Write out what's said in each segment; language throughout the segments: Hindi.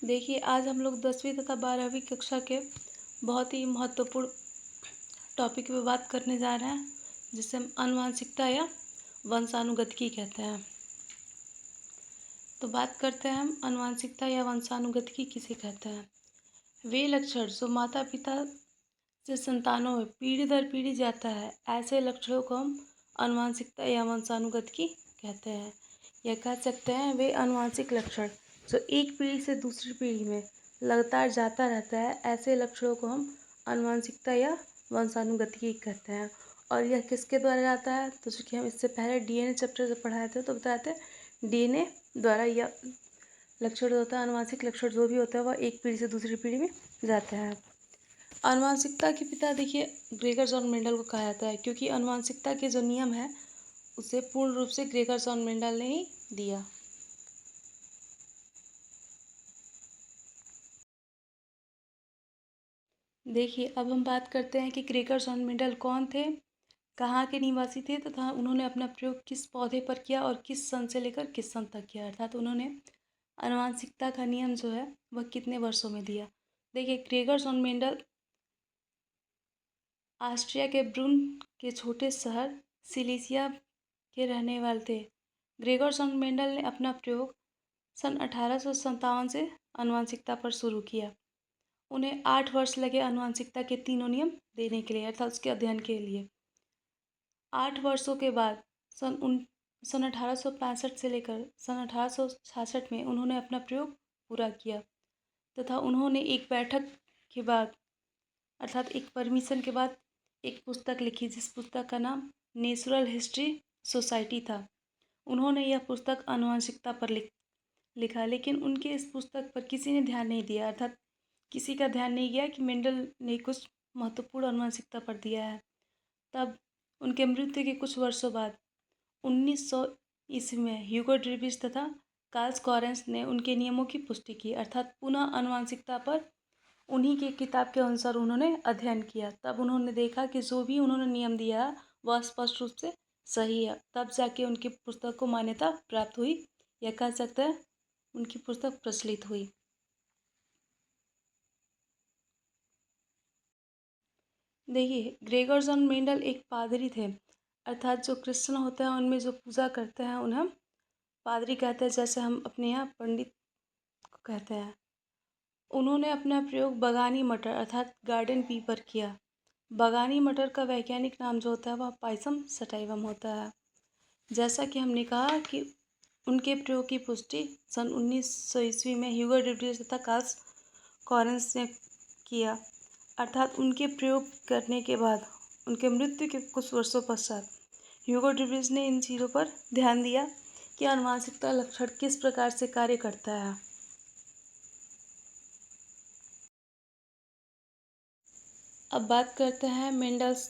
देखिए, आज हम लोग 10वीं तथा 12वीं कक्षा के बहुत ही महत्वपूर्ण टॉपिक पे बात करने जा रहे हैं, जिसे हम आनुवंशिकता या वंशानुगतिकी कहते हैं। तो बात करते हैं हम आनुवंशिकता या वंशानुगतिकी किसे कहते हैं। वे लक्षण जो माता-पिता से संतानों में पीढ़ी दर पीढ़ी जाता है, ऐसे लक्षणों को हम आनुवंशिकता या वंशानुगतिकी कहते हैं। या कह सकते हैं वे आनुवंशिक लक्षण जो एक पीढ़ी से दूसरी पीढ़ी में लगातार जाता रहता है, ऐसे लक्षणों को हम आनुवंशिकता या वंशानुगतिकी कहते हैं। और यह किसके द्वारा जाता है, तो चूँकि हम इससे पहले डीएनए चैप्टर जब पढ़ाए थे तो बताए थे डीएनए द्वारा यह लक्षण जो होता है, आनुवंशिक लक्षण जो भी होता है वह एक पीढ़ी से दूसरी पीढ़ी में जाता है। आनुवंशिकता के पिता देखिए ग्रेगर जॉन मेंडल को कहा जाता है, क्योंकि आनुवंशिकता के जो नियम है उसे पूर्ण रूप से ग्रेगर जॉन मेंडल ने ही दिया। देखिए, अब हम बात करते हैं कि ग्रेगर जॉन मेंडल कौन थे, कहाँ के निवासी थे तथा उन्होंने अपना प्रयोग किस पौधे पर किया और किस सन से लेकर किस सन तक किया, अर्थात उन्होंने आनुवंशिकता का नियम जो है वह कितने वर्षों में दिया। देखिए, ग्रेगर जॉन मेंडल ऑस्ट्रिया के ब्रून के छोटे शहर सिलिसिया के रहने वाले थे। ग्रेगर जॉन मेंडल ने अपना प्रयोग सन 1857 से आनुवंशिकता पर शुरू किया। उन्हें 8 वर्ष लगे आनुवंशिकता के तीनों नियम देने के लिए, अर्थात उसके अध्ययन के लिए। 8 वर्षों के बाद सन 1865 से लेकर सन 1866 में उन्होंने अपना प्रयोग पूरा किया तथा उन्होंने एक बैठक के बाद, अर्थात एक परमिशन के बाद, एक पुस्तक लिखी जिस पुस्तक का नाम नेचुरल हिस्ट्री सोसाइटी था। उन्होंने यह पुस्तक आनुवंशिकता पर लिखा, लेकिन उनके इस पुस्तक पर किसी ने ध्यान नहीं दिया, अर्थात किसी का ध्यान नहीं गया कि मेंडल ने कुछ महत्वपूर्ण आनुवंशिकता पर दिया है। तब उनके मृत्यु के कुछ वर्षों बाद 1900 ईस्वी में ह्यूगो ड्रीबिश तथा कार्ल कॉरेंस ने उनके नियमों की पुष्टि की, अर्थात पुनः आनुवंशिकता पर उन्हीं के किताब के अनुसार उन्होंने अध्ययन किया। तब उन्होंने देखा कि जो भी उन्होंने नियम दिया है वह स्पष्ट रूप से सही है। तब जाके उनकी पुस्तक को मान्यता प्राप्त हुई, या कह सकते हैं उनकी पुस्तक प्रचलित हुई। देखिए, ग्रेगर जॉन मेंडल एक पादरी थे, अर्थात जो क्रिश्चियन होते हैं उनमें जो पूजा करते हैं उन्हें हम पादरी कहते हैं, जैसे हम अपने यहाँ पंडित को कहते हैं। उन्होंने अपना प्रयोग बगानी मटर अर्थात गार्डन पी पर किया। बगानी मटर का वैज्ञानिक नाम जो होता है वह पाइसम सटाइवम होता है। जैसा कि हमने कहा कि उनके प्रयोग की पुष्टि सन 1900 ईस्वी में ह्यूगो ड्यूबिश तथा कार्ल कॉरेंस ने किया, अर्थात उनके प्रयोग करने के बाद उनके मृत्यु के कुछ वर्षों पश्चात ह्यूगो ड्यूबिश ने इन चीज़ों पर ध्यान दिया कि आनुवंशिकता लक्षण किस प्रकार से कार्य करता है। अब बात करते हैं मेंडल्स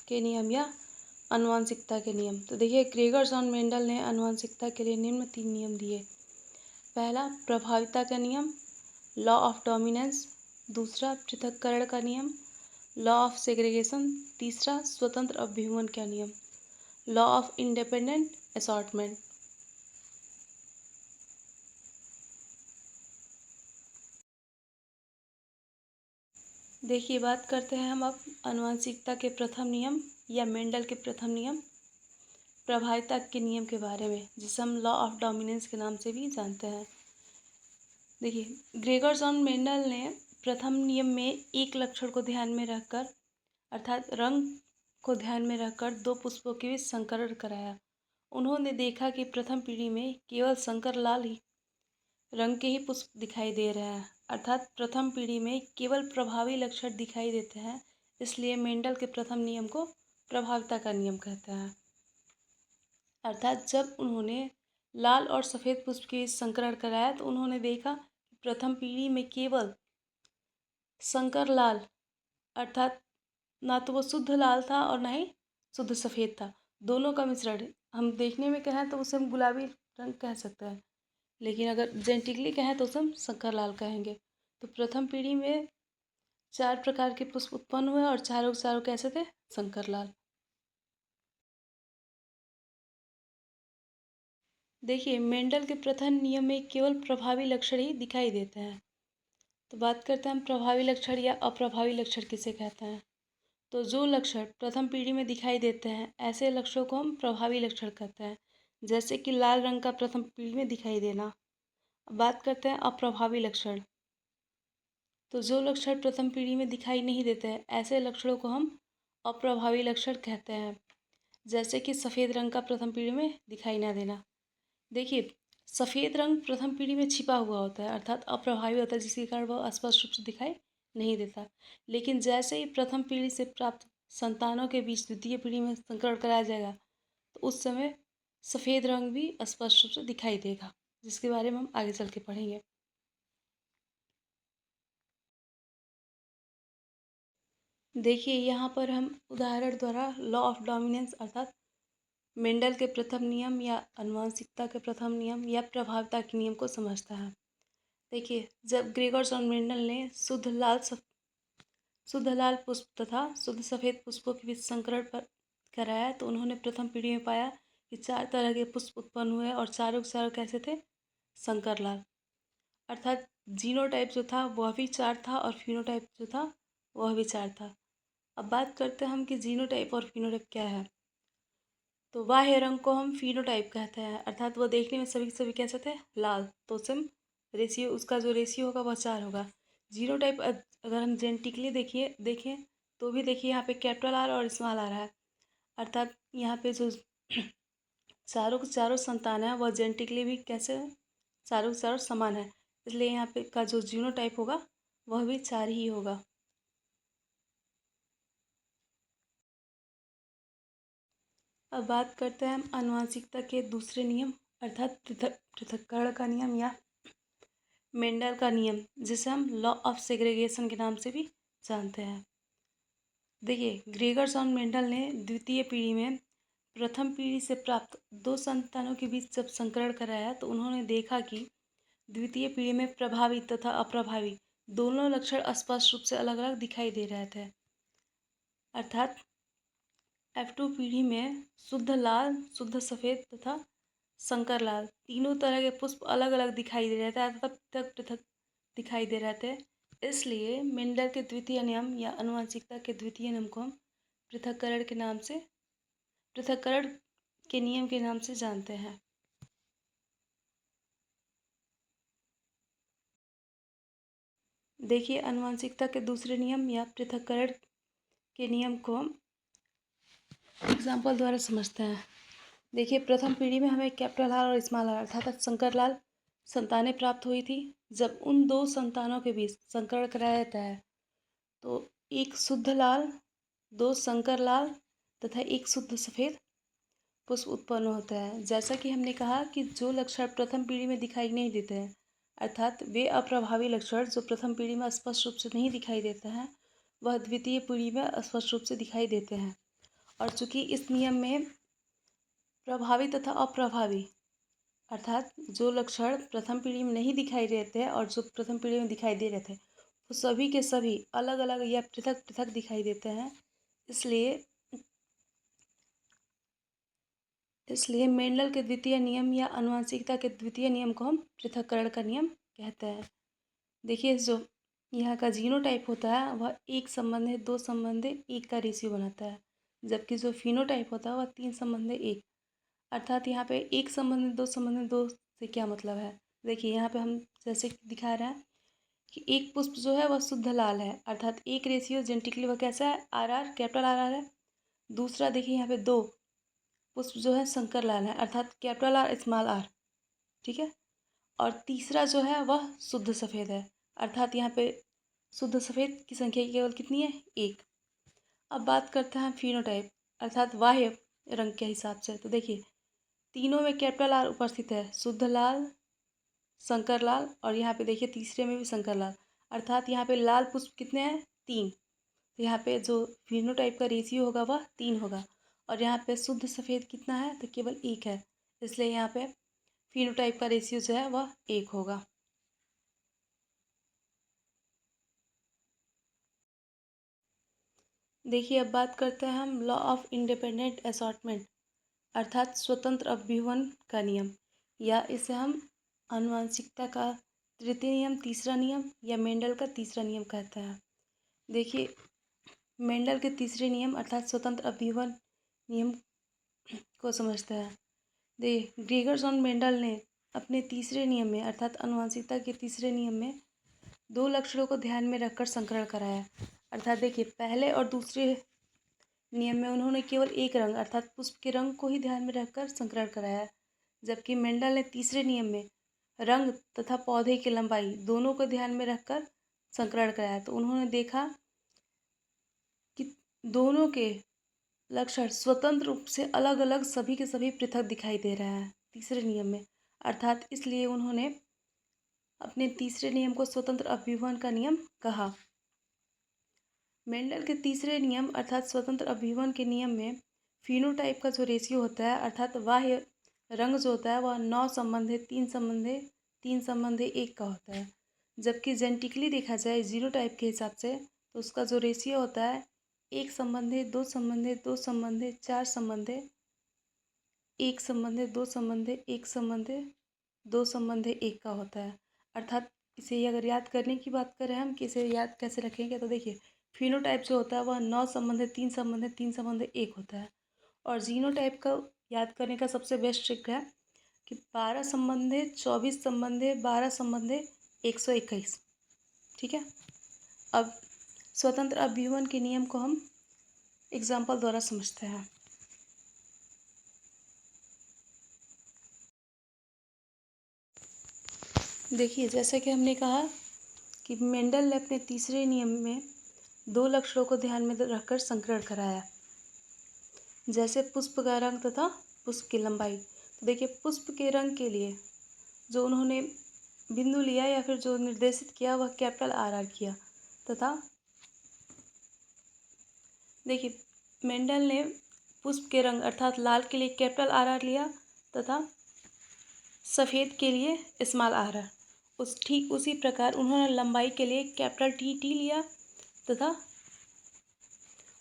के नियम या आनुवंशिकता के नियम। तो देखिए, ग्रेगर जॉन मेंडल ने आनुवंशिकता के लिए निम्न 3 नियम दिए। पहला, प्रभाविता का नियम, लॉ ऑफ डोमिनेंस। दूसरा, पृथक्करण का नियम, लॉ ऑफ सेग्रीगेशन। तीसरा, स्वतंत्र अभ्युगम का नियम, लॉ ऑफ इंडिपेंडेंट असॉर्टमेंट। देखिए, बात करते हैं हम अब आनुवंशिकता के प्रथम नियम या मेंडल के प्रथम नियम, प्रभाविता के नियम के बारे में, जिसे हम लॉ ऑफ डोमिनेंस के नाम से भी जानते हैं। देखिए, ग्रेगर जॉन मेंडल ने प्रथम नियम में एक लक्षण को ध्यान में रखकर, अर्थात रंग को ध्यान में रखकर, दो पुष्पों के बीच संकरण कराया। उन्होंने देखा कि प्रथम पीढ़ी में केवल संकर लाल ही रंग के ही पुष्प दिखाई दे रहे हैं, अर्थात प्रथम पीढ़ी में केवल प्रभावी लक्षण दिखाई देते हैं। इसलिए मेंडल के प्रथम नियम को प्रभाविता का नियम कहते हैं। अर्थात जब उन्होंने लाल और सफ़ेद पुष्प के संकरण कराया तो उन्होंने देखा कि प्रथम पीढ़ी में केवल संकर लाल, अर्थात ना तो वो शुद्ध लाल था और ना ही शुद्ध सफ़ेद था, दोनों का मिश्रण। हम देखने में कहें तो उसे हम गुलाबी रंग कह सकते हैं, लेकिन अगर जेनेटिकली कहें तो उसे हम संकर लाल कहेंगे। तो प्रथम पीढ़ी में 4 प्रकार के पुष्प उत्पन्न हुए और चारों के चारों कैसे थे, संकर लाल। देखिए, मेंडल के प्रथम नियम में केवल प्रभावी लक्षण ही दिखाई देते हैं। तो बात करते हैं हम प्रभावी लक्षण या अप्रभावी लक्षण किसे कहते हैं। तो जो लक्षण प्रथम पीढ़ी में दिखाई देते हैं ऐसे लक्षणों को हम प्रभावी लक्षण कहते हैं, जैसे कि लाल रंग का प्रथम पीढ़ी में दिखाई देना। अब बात करते हैं अप्रभावी लक्षण। तो जो लक्षण प्रथम पीढ़ी में दिखाई नहीं देते हैं ऐसे लक्षणों को हम अप्रभावी लक्षण कहते हैं, जैसे कि सफ़ेद रंग का प्रथम पीढ़ी में दिखाई ना देना। देखिए, सफ़ेद रंग प्रथम पीढ़ी में छिपा हुआ होता है, अर्थात अप्रभावी होता है, जिसके कारण वह स्पष्ट रूप से दिखाई नहीं देता। लेकिन जैसे ही प्रथम पीढ़ी से प्राप्त संतानों के बीच द्वितीय पीढ़ी में संकरण कराया जाएगा, तो उस समय सफ़ेद रंग भी स्पष्ट रूप से दिखाई देगा, जिसके बारे में हम आगे चल के पढ़ेंगे। देखिए, यहाँ पर हम उदाहरण द्वारा लॉ ऑफ डोमिनेंस अर्थात मेंडल के प्रथम नियम या आनुवंशिकता के प्रथम नियम या प्रभावता के नियम को समझता है। देखिए, जब ग्रेगोर और मेंडल ने शुद्ध लाल पुष्प तथा शुद्ध सफ़ेद पुष्पों के बीच संकरण पर कराया, तो उन्होंने प्रथम पीढ़ी में पाया कि 4 तरह के पुष्प उत्पन्न हुए और चारों के चारों कैसे थे? संकर लाल। अर्थात जीनोटाइप जो था वह भी 4 था और फिनोटाइप जो था वह भी 4 था। अब बात करते हैं हम कि जीनोटाइप और फिनोटाइप क्या है। तो बाह्य रंग को हम फिनोटाइप कहते हैं, अर्थात वो देखने में सभी के सभी कैसे थे? लाल। तो सिम रेशियो, उसका जो रेशियो होगा वह 4 होगा। जीनोटाइप अगर हम जेनेटिकली देखें तो भी देखिए यहाँ पे कैपिटल आर और स्मॉल आर है, अर्थात यहाँ पे जो चारों के चारों संतान है वह जेनेटिकली भी कैसे है? चारों के चारों समान है, इसलिए यहाँ पे का जो जीनोटाइप होगा वह भी 4 ही होगा। अब बात करते हैं हम आनुवंशिकता के दूसरे नियम अर्थात पृथक्करण का नियम या मेंडल का नियम, जिसे हम लॉ ऑफ सेग्रीगेशन के नाम से भी जानते हैं। देखिए, ग्रेगर और मेंडल ने द्वितीय पीढ़ी में प्रथम पीढ़ी से प्राप्त 2 संतानों के बीच जब संकरण कराया, तो उन्होंने देखा कि द्वितीय पीढ़ी में प्रभावी तथा अप्रभावी दोनों लक्षण स्पष्ट रूप से अलग अलग दिखाई दे रहे थे। अर्थात F2 पीढ़ी में शुद्ध लाल, शुद्ध सफ़ेद तथा संकर लाल तीनों तरह के पुष्प अलग अलग दिखाई दे रहे थे, अर्थात पृथक पृथक दिखाई दे रहे थे। इसलिए मेंडल के द्वितीय नियम या आनुवंशिकता के द्वितीय नियम को हम पृथक्करण के नाम से पृथक्करण के नियम के नाम से जानते हैं। देखिए, आनुवंशिकता के दूसरे नियम या पृथक्करण के नियम को हम एग्जाम्पल द्वारा समझते हैं। देखिए, प्रथम पीढ़ी में हमें कैपिटल आर और स्मॉल आर अर्थात संकर लाल संतानें प्राप्त हुई थी। जब उन 2 संतानों के बीच संकरण कराया जाता है, तो एक शुद्ध लाल, 2 संकर लाल तथा एक शुद्ध सफ़ेद पुष्प उत्पन्न होता है। जैसा कि हमने कहा कि जो लक्षण प्रथम पीढ़ी में दिखाई नहीं देते हैं, अर्थात वे अप्रभावी लक्षण जो प्रथम पीढ़ी में स्पष्ट रूप से नहीं दिखाई देते हैं, वह द्वितीय पीढ़ी में स्पष्ट रूप से दिखाई देते हैं। और चूंकि इस नियम में प्रभावी तथा अप्रभावी अर्थात जो लक्षण प्रथम पीढ़ी में नहीं दिखाई देते हैं और जो प्रथम पीढ़ी में दिखाई दे रहे थे, वो सभी के सभी अलग अलग या पृथक पृथक दिखाई देते हैं। इसलिए मेंडल के द्वितीय नियम या आनुवंशिकता के द्वितीय नियम को हम पृथक्करण का नियम कहते हैं। देखिए, जो यहाँ का जीनोटाइप होता है वह 1 संबंधित 2 संबंधित 1 का रेशियो बनाता है, जबकि जो फिनोटाइप होता है वह 3 संबंधित 1, अर्थात यहाँ पे 1 संबंधित 2 संबंधित 2 से क्या मतलब है। देखिए, यहाँ पे हम जैसे दिखा रहे हैं कि एक पुष्प जो है वह शुद्ध लाल है, अर्थात 1 रेशियो जेनेटिकली वह कैसा है? RR कैपिटल RR है। दूसरा देखिए, यहाँ पे 2 पुष्प जो है संकर लाल है, अर्थात कैपिटल आर स्मॉल आर, ठीक है। और तीसरा जो है वह शुद्ध सफ़ेद है, अर्थात यहाँ पे शुद्ध सफ़ेद की संख्या केवल कितनी है? 1। अब बात करते हैं फिनोटाइप अर्थात बाह्य रंग के हिसाब से। तो देखिए, तीनों में कैपिटल आर उपस्थित है, शुद्ध लाल, संकर लाल और यहाँ पे देखिए तीसरे में भी संकर लाल, अर्थात यहाँ पे लाल पुष्प कितने हैं? 3। तो यहाँ पे जो फिनोटाइप का रेशियो होगा वह 3 होगा और यहाँ पे शुद्ध सफ़ेद कितना है? तो केवल 1 है, इसलिए यहाँ पे फिनोटाइप का रेशियो जो है वह 1 होगा। देखिए, अब बात करते हैं हम लॉ ऑफ इंडिपेंडेंट असॉर्टमेंट अर्थात स्वतंत्र अभ्युहन का नियम, या इसे हम आनुवंशिकता का तृतीय नियम, तीसरा नियम या मेंडल का तीसरा नियम कहता है। देखिए, मेंडल के तीसरे नियम अर्थात स्वतंत्र अभिवन नियम को समझता है। ग्रेगर जॉन मेंडल ने अपने तीसरे नियम में अर्थात आनुवंशिकता के तीसरे नियम में दो लक्षणों को ध्यान में रखकर संकरण कराया। अर्थात देखिए, पहले और दूसरे नियम में उन्होंने केवल एक रंग अर्थात पुष्प के रंग को ही ध्यान में रखकर संकरण कराया, जबकि मेंडल ने तीसरे नियम में रंग तथा पौधे की लंबाई दोनों को ध्यान में रखकर संकरण कराया। तो उन्होंने देखा कि दोनों के लक्षण स्वतंत्र रूप से अलग अलग सभी के सभी पृथक दिखाई दे रहे हैं तीसरे नियम में। अर्थात इसलिए उन्होंने अपने तीसरे नियम को स्वतंत्र अभिवन का नियम कहा। मेंडल के तीसरे नियम अर्थात स्वतंत्र अभिवन के नियम में फिनोटाइप का जो रेशियो होता है अर्थात बाह्य रंग जो होता है वह 9 संबंधे 3 संबंधे 1 का होता है, जबकि जेनेटिकली देखा जाए जीनोटाइप के हिसाब से तो उसका जो रेशियो होता है 1 संबंधे 2 संबंधे 2 संबंधे 4 संबंधे 1 संबंधे 2 संबंधे 1 संबंधे 2 संबंधे 1 का होता है। अर्थात इसे अगर याद करने की बात करें हम कि इसे याद कैसे रखेंगे, तो देखिए, फिनोटाइप जो होता है वह 9 संबंधे 3 संबंधे 1 होता है, और जीनोटाइप का याद करने का सबसे बेस्ट ट्रिक है कि 12 संबंधे 24 संबंधे 12 संबंधे 121। ठीक है। अब स्वतंत्र अभिवन के नियम को हम एग्जाम्पल द्वारा समझते हैं। देखिए, जैसे कि हमने कहा कि मेंडल ने अपने तीसरे नियम में दो लक्षणों को ध्यान में रखकर संकरण कराया, जैसे पुष्प का रंग तथा पुष्प की लंबाई। तो देखिए, पुष्प के रंग के लिए जो उन्होंने बिंदु लिया या फिर जो निर्देशित किया वह कैपिटल आर किया, तथा देखिए, मेंडल ने पुष्प के रंग अर्थात लाल के लिए कैपिटल आर लिया तथा सफ़ेद के लिए स्मॉल आर। ठीक उसी प्रकार उन्होंने लंबाई के लिए कैपिटल टी लिया तथा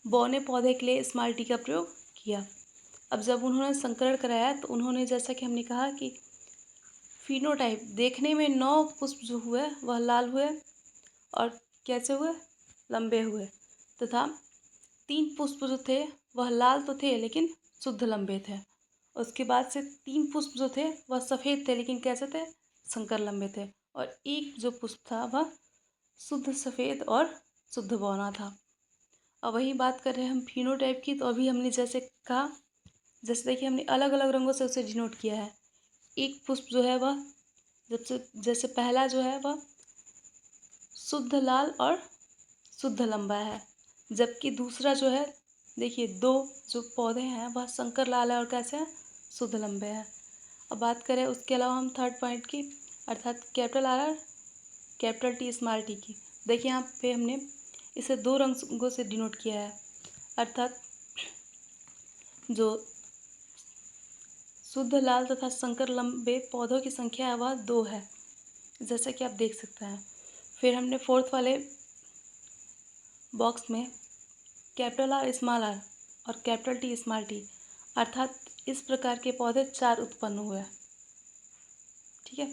बौने पौधे के लिए स्मॉल टी का प्रयोग किया। अब जब उन्होंने संकरण कराया तो उन्होंने, जैसा कि हमने कहा कि फिनोटाइप देखने में 9 पुष्प जो हुए वह लाल हुए और कैसे हुए, लंबे हुए, तथा 3 पुष्प जो थे वह लाल तो थे लेकिन शुद्ध लंबे थे। उसके बाद से 3 पुष्प जो थे वह सफ़ेद थे लेकिन कैसे थे, संकर लंबे थे, और एक जो पुष्प था वह शुद्ध सफ़ेद और शुद्ध बौना था। अब वही बात कर रहे हैं हम फिनोटाइप की, तो अभी हमने जैसे कहा, जैसे देखिए हमने अलग अलग रंगों से उसे डिनोट किया है। एक पुष्प जो है वह जैसे पहला जो है वह शुद्ध लाल और शुद्ध लंबा है, जबकि दूसरा जो है, देखिए, 2 जो पौधे हैं वह संकर लाल है और कैसे हैं, शुद्ध लंबे हैं। अब बात करें उसके अलावा हम थर्ड पॉइंट की अर्थात capital R capital T small T की। देखिए, यहाँ पे हमने इसे 2 रंगों से डिनोट किया है, अर्थात जो शुद्ध लाल तथा संकर लंबे पौधों की संख्या है वह 2 है, जैसा कि आप देख सकते हैं। फिर हमने फोर्थ वाले बॉक्स में कैपिटल आर स्मॉल आर और कैपिटल टी स्मॉल टी अर्थात इस प्रकार के पौधे 4 उत्पन्न हुए। ठीक है।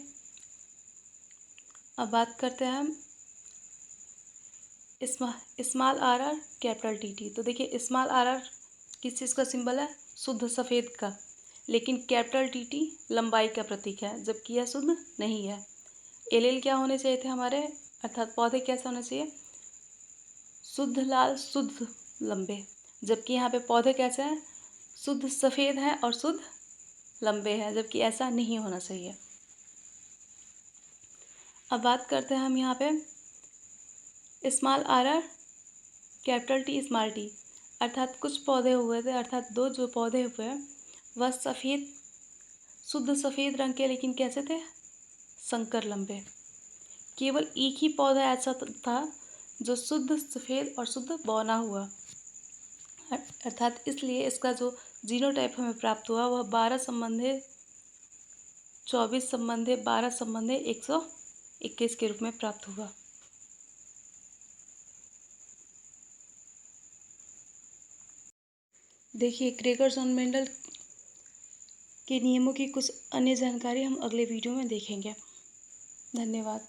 अब बात करते हैं हम स्मॉल आर कैपिटल टी। तो देखिए, स्मॉल आर किस चीज़ का सिंबल है, शुद्ध सफ़ेद का, लेकिन कैपिटल टी लंबाई का प्रतीक है, जबकि यह शुद्ध नहीं है। एल क्या होने चाहिए थे हमारे, अर्थात पौधे कैसे होने चाहिए, शुद्ध लाल शुद्ध लंबे, जबकि यहाँ पे पौधे कैसे हैं, शुद्ध सफ़ेद हैं और शुद्ध लंबे हैं, जबकि ऐसा नहीं होना चाहिए। अब बात करते हैं हम यहाँ पे small are capital T small T, अर्थात कुछ पौधे हुए थे, अर्थात 2 जो पौधे हुए वह सफ़ेद शुद्ध सफ़ेद रंग के, लेकिन कैसे थे, संकर लंबे। केवल एक ही पौधा ऐसा था जो शुद्ध सफ़ेद और शुद्ध बौना हुआ, अर्थात इसलिए इसका जो जीनोटाइप हमें प्राप्त हुआ वह 12 संबंधे 24 संबंधे 12 संबंधे 121 के रूप में प्राप्त हुआ। देखिए, ग्रेगर जॉन मेंडल के नियमों की कुछ अन्य जानकारी हम अगले वीडियो में देखेंगे। धन्यवाद।